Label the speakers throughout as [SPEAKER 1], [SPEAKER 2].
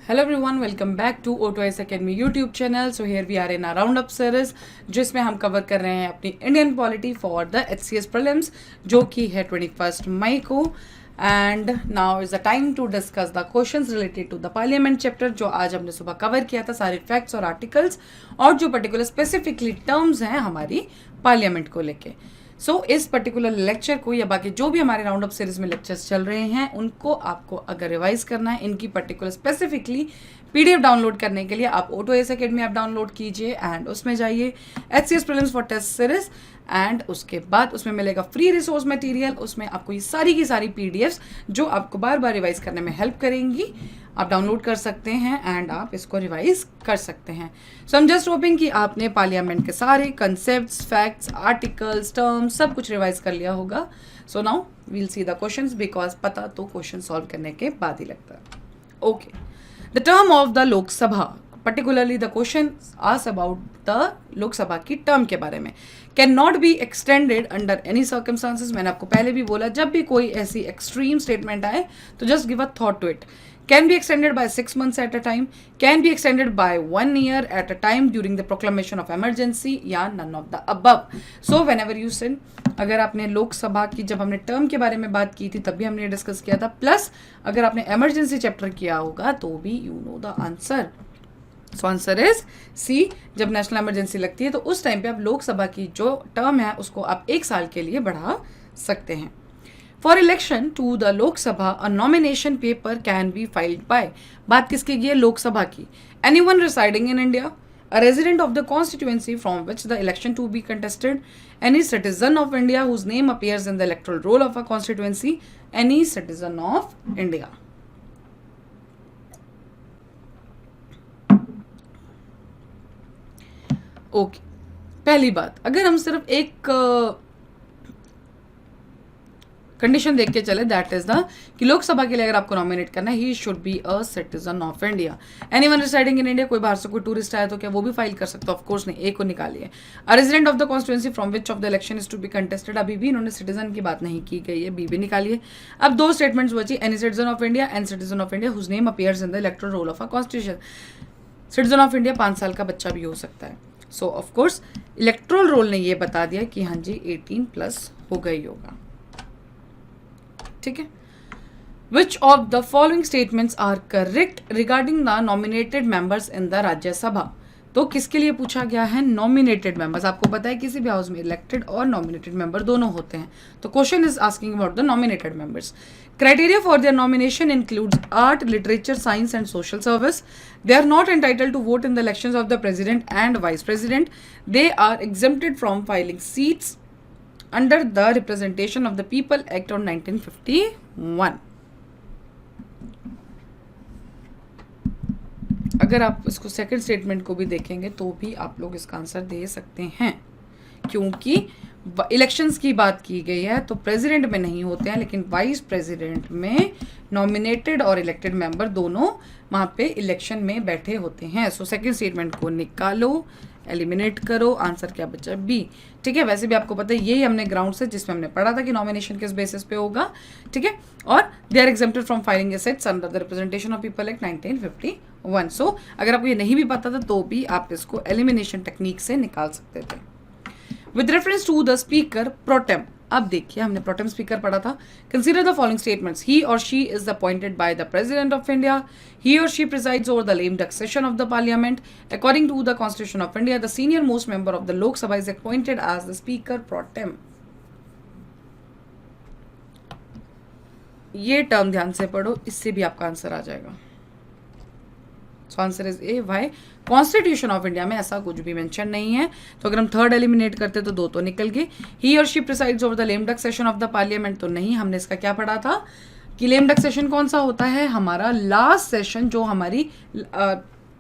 [SPEAKER 1] Hello everyone, welcome back to O2S Academy YouTube channel. So here we are in a roundup series जिसमें हम cover कर रहे हैं अपनी Indian polity for the HCS prelims जो कि है 21 मई को. And now is the time to discuss the questions related to the parliament chapter जो आज हमने सुबह कवर किया था, सारे फैक्ट्स और आर्टिकल्स और जो पर्टिकुलर स्पेसिफिकली टर्म्स हैं हमारी पार्लियामेंट को लेके. सो इस पर्टिकुलर लेक्चर को या बाकी जो भी हमारे राउंड अप सीरीज में लेक्चर्स चल रहे हैं उनको आपको अगर रिवाइज करना है, इनकी पर्टिकुलर स्पेसिफिकली पीडीएफ डाउनलोड करने के लिए आप O2S Academy ऐप डाउनलोड कीजिए एंड उसमें जाइए HCS prelims for test series and उसके बाद उसमें मिलेगा फ्री रिसोर्स मटेरियल. उसमें आपको ये सारी की सारी पीडीएफ्स जो आपको बार बार रिवाइज करने में हेल्प करेंगी आप डाउनलोड कर सकते हैं एंड आप इसको रिवाइज कर सकते हैं. सो आई एम जस्ट होपिंग कि आपने पार्लियामेंट के सारे कंसेप्ट्स, फैक्ट्स, आर्टिकल्स, टर्म्स सब कुछ रिवाइज कर लिया होगा. So now we'll see the questions because पता तो क्वेश्चन सॉल्व करने के बाद ही लगता है. Okay, the term of the Lok Sabha, particularly the question ask about the Lok Sabha की टर्म के बारे में, can not be extended under any circumstances. मैंने आपको पहले भी बोला जब भी कोई ऐसी एक्सट्रीम स्टेटमेंट आए तो just give a thought to it. Can be extended by 6 months at a time, can be extended by 1 year at a time during the proclamation of emergency या none of the above. So whenever you sin, अगर आपने लोकसभा की जब हमने term के बारे में बात की थी तब भी हमने डिस्कस किया था, प्लस अगर आपने इमरजेंसी चैप्टर किया होगा तो भी you know the answer. So answer is C. जब नेशनल इमरजेंसी लगती है तो उस टाइम पे आप लोकसभा की जो टर्म है उसको आप 1 साल के लिए बढ़ा सकते हैं. For election to the Lok Sabha, a nomination paper can be filed by. बात किसकी की है? लोकसभा की. Anyone residing in India, a resident of the constituency from which the election to be contested, any citizen of India whose name appears in the electoral roll of a constituency, any citizen of India. Okay. पहली बात, अगर हम सिर्फ एक condition देख के चले, that is the कि लोकसभा के लिए अगर आपको नॉमिनेट करना है he should be a citizen of India. Anyone residing in India, कोई बाहर से कोई टूरिस्ट आया तो क्या वो भी फाइल कर सकता है? ऑफ कोर्स नहीं, ए को निकालिए. A resident of the constituency from which of the election is to be contested, अभी भी इन्होंने सिटीजन की बात नहीं की गई है, बी भी निकालिए. अब 2 स्टेटमेंट्स बची, any citizen of India and citizen of India whose name appears in the electoral roll of a constitution. Citizen of India 5 साल का बच्चा भी हो सकता है. So of course electoral roll ने ये बता दिया कि हाँ जी 18+ हो गई होगा. ठीक है. Which of the following statements are correct regarding the nominated members in the Rajya Sabha. तो किसके लिए पूछा गया है? Nominated members. आपको पता है किसी भी हाउस में इलेक्टेड और नॉमिनेटेड मेंबर दोनों होते हैं, तो question is asking about the nominated members. Criteria for their nomination includes art, literature, science and social service. They are not entitled to vote in the elections of the president and vice president. They are exempted from filing seats under the Representation of the People Act of 1951. अगर आप इसको second statement को भी देखेंगे तो भी आप लोग इसका आंसर दे सकते हैं, क्योंकि इलेक्शंस की बात की गई है तो प्रेसिडेंट में नहीं होते हैं, लेकिन वाइस प्रेसिडेंट में नॉमिनेटेड और इलेक्टेड मेंबर दोनों वहाँ पे इलेक्शन में बैठे होते हैं. सो सेकंड स्टेटमेंट को निकालो, एलिमिनेट करो, आंसर क्या बचा? बी. ठीक है. वैसे भी आपको पता है यही हमने ग्राउंड से जिसमें हमने पढ़ा था कि नॉमिनेशन किस बेसिस पे होगा. ठीक है. और they are exempted from filing assets under the representation of people act 1951. So अगर आपको ये नहीं भी पता था तो भी आप इसको एलिमिनेशन टेक्निक से निकाल सकते थे. With reference to the speaker pro tem, अब देखिए हमने प्रोटेम स्पीकर पढ़ा था. Consider the following statements. He or she is appointed by the president of India. He or she presides over the lame duck session of the parliament. According to the constitution of India the senior most member of the Lok Sabha is appointed as the speaker pro tem. ये term ध्यान से पढ़ो, इससे भी आपका answer आ जाएगा. So answer is A. Why? Constitution of India में ऐसा कुछ भी मेंशन नहीं है. तो अगर हम थर्ड एलिमिनेट करते तो 2 तो निकल गए. ही or she presides over the lame duck session of the parliament, तो नहीं. हमने इसका क्या पढ़ा था कि लेम डक सेशन कौन सा होता है? हमारा लास्ट सेशन, जो हमारी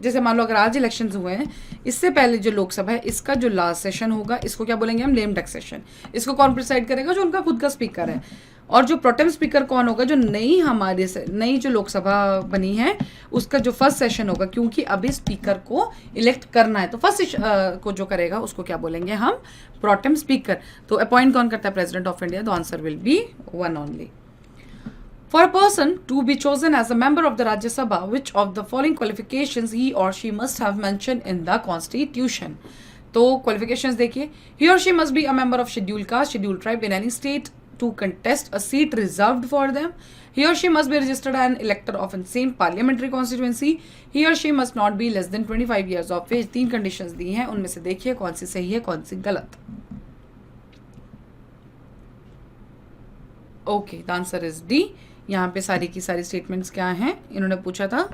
[SPEAKER 1] जैसे मान लो अगर आज इलेक्शंस हुए हैं, इससे पहले जो लोकसभा है इसका जो लास्ट सेशन होगा इसको क्या बोलेंगे हम? Lame duck session. इसको कौन प्रिसाइड करेगा? जो उनका खुद का स्पीकर है. और जो प्रोटेम स्पीकर कौन होगा? जो नई जो लोकसभा बनी है उसका जो फर्स्ट सेशन होगा, क्योंकि अभी स्पीकर को इलेक्ट करना है तो फर्स्ट को जो करेगा उसको क्या बोलेंगे हम? Pro tem speaker. तो अपॉइंट कौन करता है? President of India. The answer will B 1 only. For a person to be chosen as a member of the Rajya Sabha, which of the following qualifications he or she must have mentioned in the Constitution? तो qualifications देखिए, he or she must be a member of scheduled caste, scheduled tribe in any state to contest a seat reserved for them. He or she must be registered an elector of the same parliamentary constituency. He or she must not be less than 25 years of age. 3 conditions दी हैं, उनमें से देखिए कौन सी सही है कौन सी गलत. Okay, the answer is D. यहाँ पे सारी की सारी स्टेटमेंट्स क्या हैं इन्होंने पूछा था.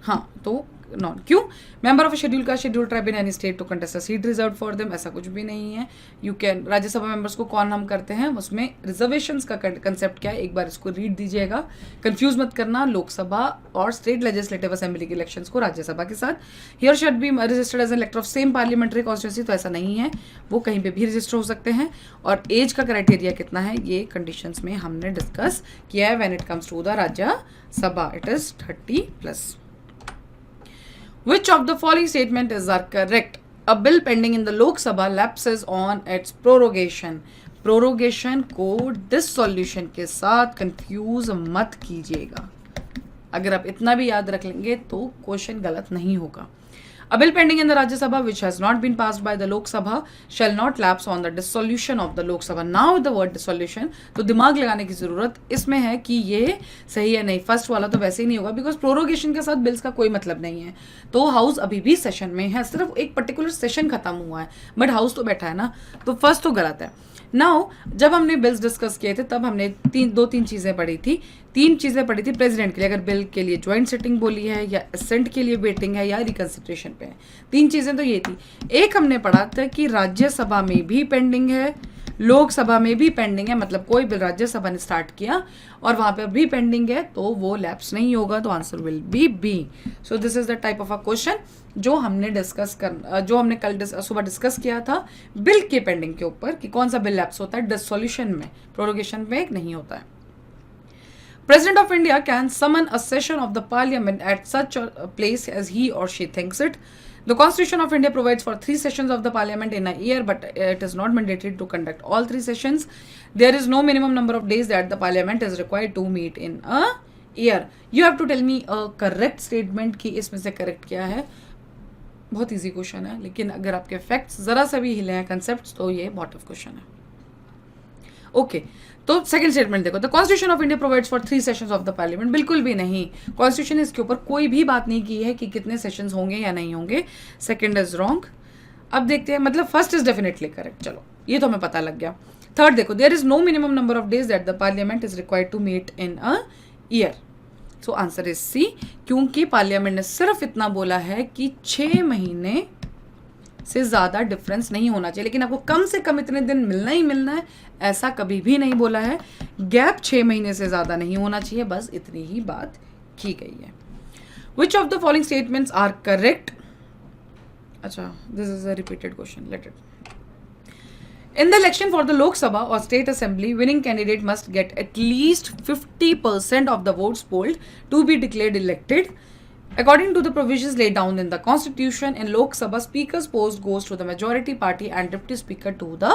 [SPEAKER 1] हाँ, तो नॉन. क्यों? मेंबर ऑफ शेड्यूल का schedule tribe in any state to contest a seat reserve for them, ऐसा कुछ भी नहीं है. यू कैन, राज्यसभा मेंबर्स को कौन हम करते हैं, उसमें रिजर्वेशंस का कंसेप्ट क्या है एक बार इसको रीड दीजिएगा, कंफ्यूज मत करना लोकसभा और स्टेट लेजिस्लेटिव असेंबली के इलेक्शंस को राज्यसभा के साथ. Here should be registered as an elector of same parliamentary constituency, तो ऐसा नहीं है, वो कहीं पे भी रजिस्टर हो सकते हैं. और एज का क्राइटेरिया कितना है ये कंडीशंस में हमने डिस्कस किया है. When it comes to the Rajya Sabha it is 30+. Which of the following statements are correct? A bill pending in the Lok Sabha lapses on its prorogation. Prorogation को dissolution के साथ confuse मत कीजिएगा. अगर आप इतना भी याद रख लेंगे तो क्वेश्चन गलत नहीं होगा. A bill pending in the Rajya Sabha which has not been passed by the Lok Sabha shall not lapse on the dissolution of the Lok Sabha. Now the word dissolution, तो दिमाग लगाने की जरूरत इसमें है कि ये सही है नहीं. फर्स्ट वाला तो वैसे ही नहीं होगा बिकॉज प्रोरोगेशन के साथ बिल्स का कोई मतलब नहीं है. तो हाउस अभी भी सेशन में है, सिर्फ एक पर्टिकुलर सेशन खत्म हुआ है बट हाउस तो बैठा है ना, तो फर्स्ट तो गलत है. नाउ जब हमने बिल्स डिस्कस किए थे तब हमने दो तीन चीज़ें पढ़ी थी. 3 चीज़ें पढ़ी थी प्रेसिडेंट के लिए, अगर बिल के लिए ज्वाइंट सिटिंग बोली है या असेंट के लिए वेटिंग है या रिकंसिडरेशन पे है. 3 चीज़ें तो ये थी. एक हमने पढ़ा था कि राज्यसभा में भी पेंडिंग है, लोकसभा में भी पेंडिंग है, मतलब कोई बिल राज्यसभा ने स्टार्ट किया और वहाँ पर भी पेंडिंग है तो वो लैप्स नहीं होगा, तो answer will be B. So this is the type of a question जो हमने जो हमने कल सुबह डिस्कस किया था बिल के पेंडिंग के ऊपर कि कौन सा बिल लैप्स होता है डिसोल्यूशन में, प्रोरोगेशन में नहीं होता है. President of India can summon a session of the parliament at such a place as he or she thinks it. The Constitution of India provides for 3 sessions of the parliament in a year, but it is not mandatory to conduct all 3 sessions. There is no minimum number of days that the parliament is required to meet in a year. You have to tell me a correct statement कि इसमें से correct क्या है. बहुत easy question है, लेकिन अगर आपके फैक्ट्स जरा सा भी हिले हैं कंसेप्ट तो ये बहुत टफ क्वेश्चन है. ओके, तो सेकंड स्टेटमेंट देखो, the constitution of India provides for 3 sessions of the parliament. बिल्कुल भी नहीं, कॉन्स्टिट्यूशन इसके ऊपर कोई भी बात नहीं की है कि कितने सेशंस होंगे या नहीं होंगे. Second is wrong. अब देखते हैं, मतलब फर्स्ट इज डेफिनेटली करेक्ट, चलो ये तो हमें पता लग गया. थर्ड देखो, there is no minimum number of days that the parliament is required to meet in a year. So answer is C, क्योंकि पार्लियामेंट ने सिर्फ इतना बोला है कि 6 महीने से ज़्यादा डिफरेंस नहीं होना चाहिए, लेकिन आपको कम से कम इतने दिन मिलना ही मिलना है, ऐसा कभी भी नहीं बोला है. गैप 6 महीने से ज़्यादा नहीं होना चाहिए, बस इतनी ही बात की गई है. Which of the following statements are correct? अच्छा, this is a repeated question, let it. In the election for the Lok Sabha or State Assembly, winning candidate must get at least 50% of the votes polled to be declared elected. According to the provisions laid down in the Constitution, in Lok Sabha, Speaker's post goes to the majority party and Deputy Speaker to the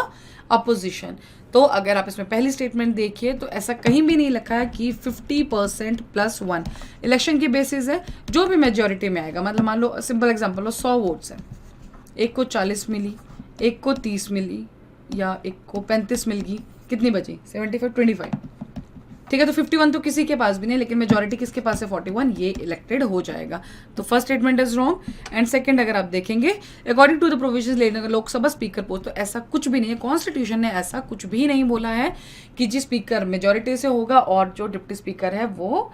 [SPEAKER 1] opposition. तो अगर आप इसमें पहली statement देखिए तो ऐसा कहीं भी नहीं लिखा है कि 50% + 1 इलेक्शन की बेसिस है, जो भी मेजोरिटी में आएगा. मतलब मान लो सिंपल एग्जांपल लो, 100 वोट्स हैं, एक को 40 मिली, एक को 30 मिली या एक को 35 मिल गई, कितनी बची? 75 25. ठीक है, तो 51 तो किसी के पास भी नहीं, लेकिन मेजॉरिटी किसके पास है? 41. ये इलेक्टेड हो जाएगा. तो first statement is wrong. And second अगर आप देखेंगे, अकॉर्डिंग टू द प्रोविजंस लेने लोकसभा स्पीकर पोस्ट, तो ऐसा कुछ भी नहीं है. कॉन्स्टिट्यूशन ने ऐसा कुछ भी नहीं बोला है कि जी स्पीकर मेजॉरिटी से होगा और जो डिप्टी स्पीकर है वो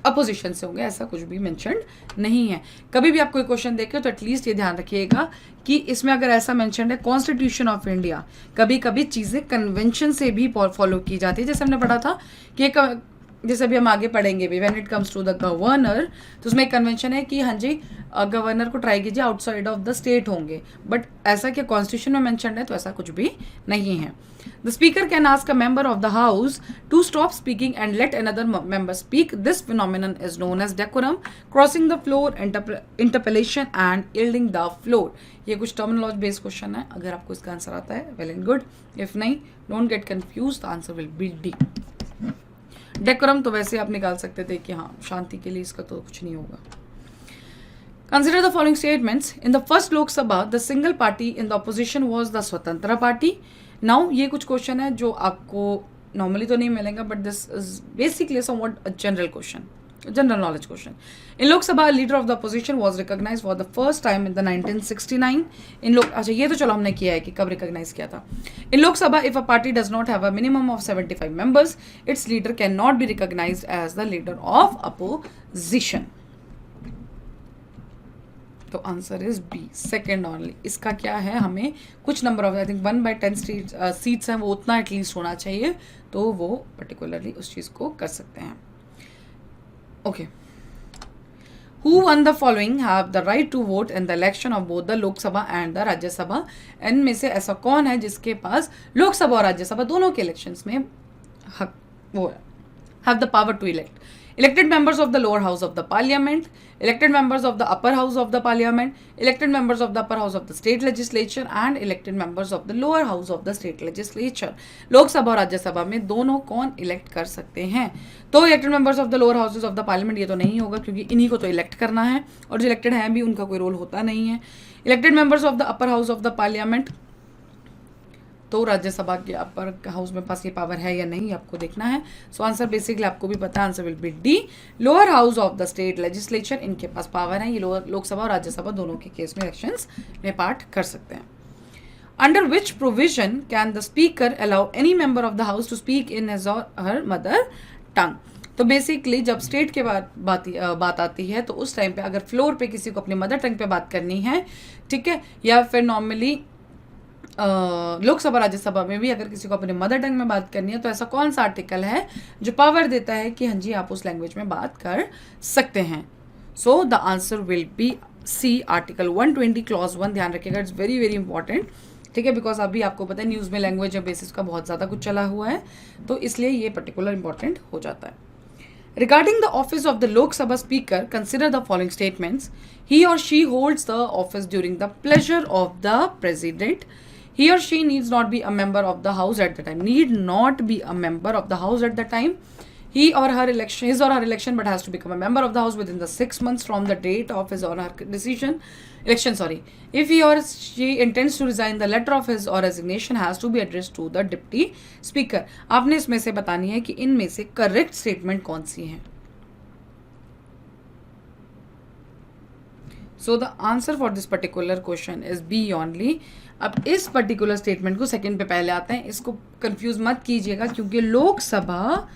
[SPEAKER 1] अपोजिशन से होंगे, ऐसा कुछ भी मेंशन नहीं है. कभी भी आप कोई क्वेश्चन देखें तो एटलीस्ट ये ध्यान रखिएगा कि इसमें अगर ऐसा मेंशन है कॉन्स्टिट्यूशन ऑफ इंडिया, कभी कभी चीज़ें कन्वेंशन से भी फॉलो की जाती है. जैसे हमने पढ़ा था कि जैसे अभी हम आगे पढ़ेंगे भी, when it comes to the governor, तो उसमें एक कन्वेंशन है कि हाँ जी गवर्नर को ट्राई कीजिए आउटसाइड ऑफ द स्टेट होंगे, बट ऐसा क्या कॉन्स्टिट्यूशन में मेंशन है? तो ऐसा कुछ भी नहीं है. The speaker can ask a member of the house to stop speaking and let another member speak. This phenomenon is known as decorum, crossing the floor, interpellation and yielding the floor. ये कुछ terminology based question है. अगर आपको इसका answer आता है well and good. If नहीं, don't get confused. The answer will be D. Decorum तो वैसे आप निकाल सकते थे कि हाँ शांति के लिए इसका तो कुछ नहीं होगा. Consider the following statements. In the first Lok Sabha, the single party in the opposition was the Swatantra Party. Now ये कुछ क्वेश्चन है जो आपको नॉर्मली तो नहीं मिलेगा, but this is basically somewhat a general question, general knowledge question. In Lok Sabha leader of the opposition was recognised for the first time in the 1969. In Lok अच्छा ये तो चलो हमने किया है कि कब रिकॉग्नाइज किया था. In Lok Sabha if a party does not have a minimum of 75 members, its leader can not be recognised as the leader of opposition. तो answer is B, second only. इसका क्या है, हमें कुछ number of I think 1/10 seats हैं वो उतना at least होना चाहिए, तो वो पर्टिकुलरली उस चीज़ को कर सकते हैं. Okay. Who one the following have the right to vote in the election of both the Lok Sabha and the Rajya Sabha. इनमें से ऐसा कौन है जिसके पास लोकसभा और राज्यसभा दोनों के इलेक्शंस में हक वो है, have the power to elect. Elected members of the lower house of the parliament, elected members of the upper house of the parliament, elected members of the upper house of the state legislature and elected members of the lower house of the state legislature. Lok Sabha और राज्यसभा में दोनों कौन elect कर सकते हैं. तो elected members of the lower houses of the parliament ये तो नहीं होगा क्योंकि इन्हीं को तो इलेक्ट करना है, और जो इलेक्टेड हैं भी उनका कोई रोल होता नहीं है. elected members of the upper house of the parliament, तो राज्यसभा के अपर हाउस में पास ये पावर है या नहीं आपको देखना है. सो आंसर बेसिकली आपको भी पता है, answer will B D. Lower house of the state legislature, इनके पास पावर है, ये लोकसभा और राज्यसभा दोनों के केस में इलेक्शंस में पार्ट कर सकते हैं. Under which provision can the speaker allow any member of the house to speak in his or her mother tongue. तो बेसिकली जब स्टेट के बात आती है तो उस टाइम पे अगर फ्लोर पे किसी को अपने मदर टंग पे बात करनी है, ठीक है, या फिर नॉर्मली लोकसभा राज्यसभा में भी अगर किसी को अपने मदर टंग में बात करनी है, तो ऐसा कौन सा आर्टिकल है जो पावर देता है कि हाँ जी आप उस लैंग्वेज में बात कर सकते हैं. So the answer will be C, article 120 clause 1. ध्यान रखिएगा, इट्स वेरी वेरी इंपॉर्टेंट, ठीक है, बिकॉज अभी आपको पता है न्यूज़ में लैंग्वेज बेसिस का बहुत ज़्यादा कुछ चला हुआ है, तो इसलिए ये पर्टिकुलर इंपॉर्टेंट हो जाता है. Regarding the office of the Lok Sabha Speaker, consider the following statements. He or she holds the office during the pleasure of the President. He or she needs not be a member of the house at the time. Need not be a member of the house at the time. His or her election, but has to become a member of the house within the 6 months from the date of his or her election. If he or she intends to resign, the letter of his or resignation has to be addressed to the deputy speaker. आपने इसमें से बतानी है कि इनमें से correct statement कौन सी है. So the answer for this particular question is B only. अब इस पर्टिकुलर स्टेटमेंट को सेकंड पे पहले आते हैं, इसको कंफ्यूज मत कीजिएगा क्योंकि लोकसभा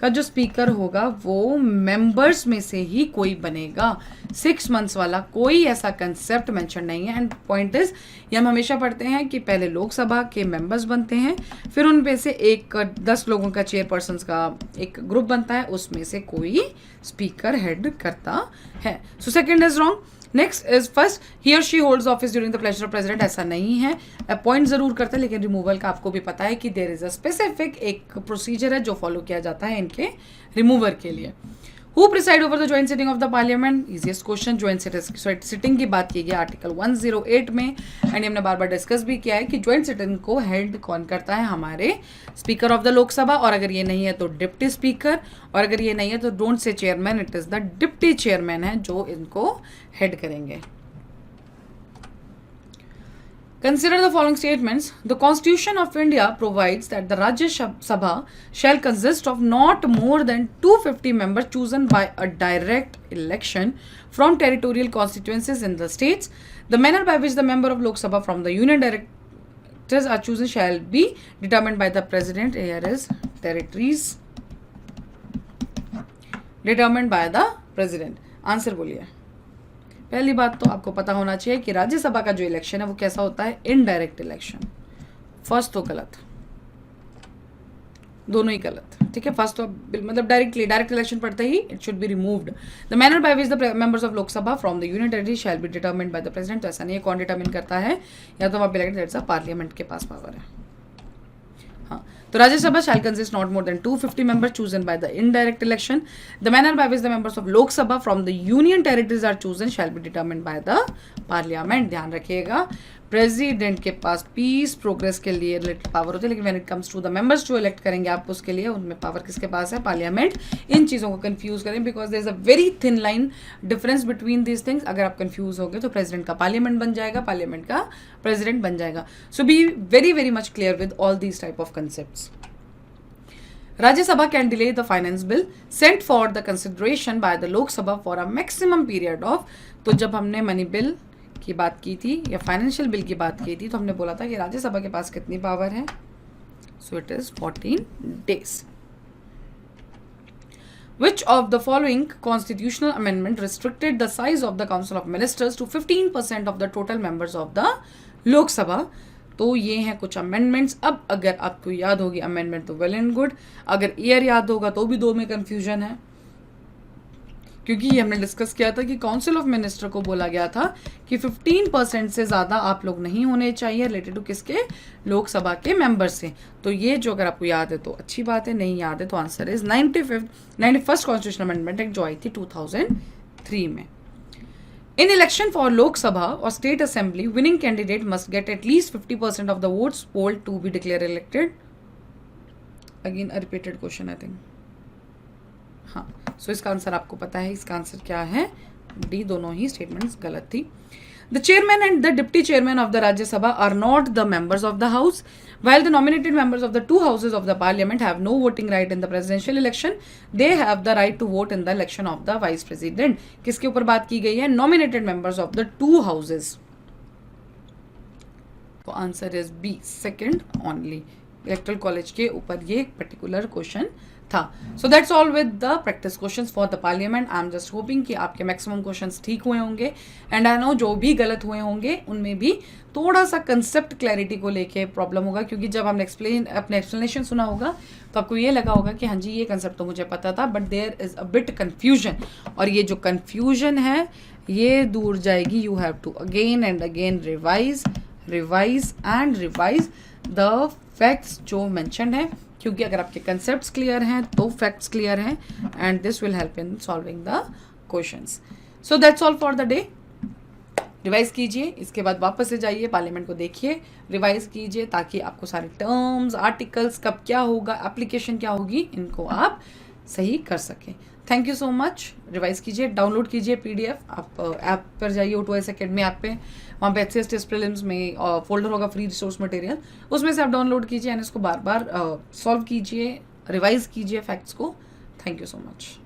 [SPEAKER 1] का जो स्पीकर होगा वो मेंबर्स में से ही कोई बनेगा. 6 मंथ्स वाला कोई ऐसा कंसेप्ट मेंशन नहीं है. एंड पॉइंट इज, ये हम हमेशा पढ़ते हैं कि पहले लोकसभा के मेंबर्स बनते हैं, फिर उन पे से एक 10 लोगों का चेयरपर्सन का एक ग्रुप बनता है, उसमें से कोई स्पीकर हेड करता है. So second is wrong. Next is first, he or she holds office during the pleasure of president. ऐसा नहीं है, अपॉइंट जरूर करता है, लेकिन रिमूवल का आपको भी पता है कि देयर इज अ स्पेसिफिक एक प्रोसीजर है जो फॉलो किया जाता है इनके रिमूवर के लिए. Who preside over the joint sitting of the parliament. Easiest question. Joint sitting की बात की गई आर्टिकल 108 में, एंड हमने बार बार डिस्कस भी किया है कि ज्वाइंट सिटिंग को हेड कौन करता है, हमारे स्पीकर ऑफ द लोकसभा, और अगर ये नहीं है तो डिप्टी स्पीकर, और अगर ये नहीं है तो don't say chairman, it is the deputy chairman है जो इनको हेड करेंगे. Consider the following statements. The Constitution of India provides that the Rajya Sabha shall consist of not more than 250 members chosen by a direct election from territorial constituencies in the states. The manner by which the member of Lok Sabha from the union directors are chosen shall be determined by the President. Here is territories determined by the President. Answer बोलिए. पहली बात तो आपको पता होना चाहिए कि राज्यसभा का जो इलेक्शन है वो कैसा होता है, इनडायरेक्ट इलेक्शन. फर्स्ट तो गलत, दोनों ही गलत, ठीक है. फर्स्ट तो मतलब डायरेक्ट इलेक्शन पड़ते ही it should be removed. The manner by which the members of Lok Sabha from the union territory shall be determined by the president. तो ऐसा नहीं है कौन डिटरमिन करता है, या तो वहाँ पे इलेक्टेड पार्लियामेंट के पास पावर है. हाँ, तो Rajya Sabha shall consist not more than 250 members chosen by the indirect election. The manner by which the members of Lok Sabha from the union territories are chosen shall be determined by the parliament. ध्यान रखिएगा, president के पास piece progress के लिए related power होती है, लेकिन when it comes to the members जो elect करेंगे आप उसके लिए, उनमें पावर किसके पास है? पार्लियामेंट। इन चीज़ों को कंफ्यूज करें because there is a very thin line difference between these things. अगर आप कंफ्यूज हो गए तो प्रेसिडेंट का पार्लियामेंट बन जाएगा, पार्लियामेंट का प्रेसिडेंट बन जाएगा। So be very very much clear with all these type of concepts. Rajya Sabha can delay the finance bill sent for the consideration by the Lok Sabha for a maximum period of। तो जब हमने money bill की बात की थी या financial bill की बात की थी तो हमने बोला था कि राज्यसभा के पास कितनी पावर है? So it is 14 days। Which of the following constitutional amendment restricted the size of the Council of Ministers to 15% of the total members of the Lok Sabha? तो ये हैं कुछ अमेंडमेंट्स। अब अगर आपको याद होगी अमेंडमेंट तो वेल एंड गुड, अगर ईयर याद होगा तो भी दो में कंफ्यूजन है, क्योंकि ये हमने डिस्कस किया था कि काउंसिल ऑफ मिनिस्टर को बोला गया था कि 15% से ज़्यादा आप लोग नहीं होने चाहिए रिलेटेड टू किसके? लोकसभा के मेंबर से। तो ये जो अगर आपको याद है तो अच्छी बात है, नहीं याद है तो answer is 91st constitution amendment act जो आई थी 2003 में। In election for Lok Sabha or State Assembly, winning candidate must get at least 50% of the votes polled to be declared elected. Again, a repeated question, I think. हाँ, so इसका answer आपको पता है, इसका answer क्या है? D. दोनों ही statements गलत थी। The chairman and the deputy chairman of the Rajya Sabha are not the members of the house, while the nominated members of the two houses of the parliament have no voting right in the presidential election. They have the right to vote in the election of the vice president. किसके ऊपर बात की गई है? Nominated members of the two houses. तो answer is B, second only. Electoral college के ऊपर ये पर्टिकुलर क्वेश्चन था। So that's all with the practice questions for the parliament. I am just hoping कि आपके मैक्सिमम क्वेश्चंस ठीक हुए होंगे, एंड आई नो जो भी गलत हुए होंगे उनमें भी थोड़ा सा कंसेप्ट क्लैरिटी को लेके प्रॉब्लम होगा, क्योंकि जब हमने अपने एक्सप्लेनेशन सुना होगा तो आपको ये लगा होगा कि हाँ जी ये कंसेप्ट तो मुझे पता था, but there is a bit confusion. और ये जो कन्फ्यूजन है ये दूर जाएगी। You have to again and again revise and revise the facts जो मैंशनड है, क्योंकि अगर आपके कंसेप्ट्स क्लियर हैं तो फैक्ट्स क्लियर हैं, and this will help in solving the questions. So that's all for the day. Revise कीजिए, इसके बाद वापस से जाइए पार्लियामेंट को देखिए, रिवाइज कीजिए ताकि आपको सारे टर्म्स, आर्टिकल्स, कब क्या होगा, एप्लीकेशन क्या होगी, इनको आप सही कर सकें। Thank you so much. Revise कीजिए, डाउनलोड कीजिए पीडीएफ। आप ऐप पर जाइए, O2S Academy ऐप पे, वहाँ पे HCS टेस्ट प्रीलिम्स में फोल्डर होगा फ्री रिसोर्स मटेरियल, उसमें से आप डाउनलोड कीजिए एंड इसको बार बार सॉल्व कीजिए, रिवाइज कीजिए फैक्ट्स को। Thank you so much.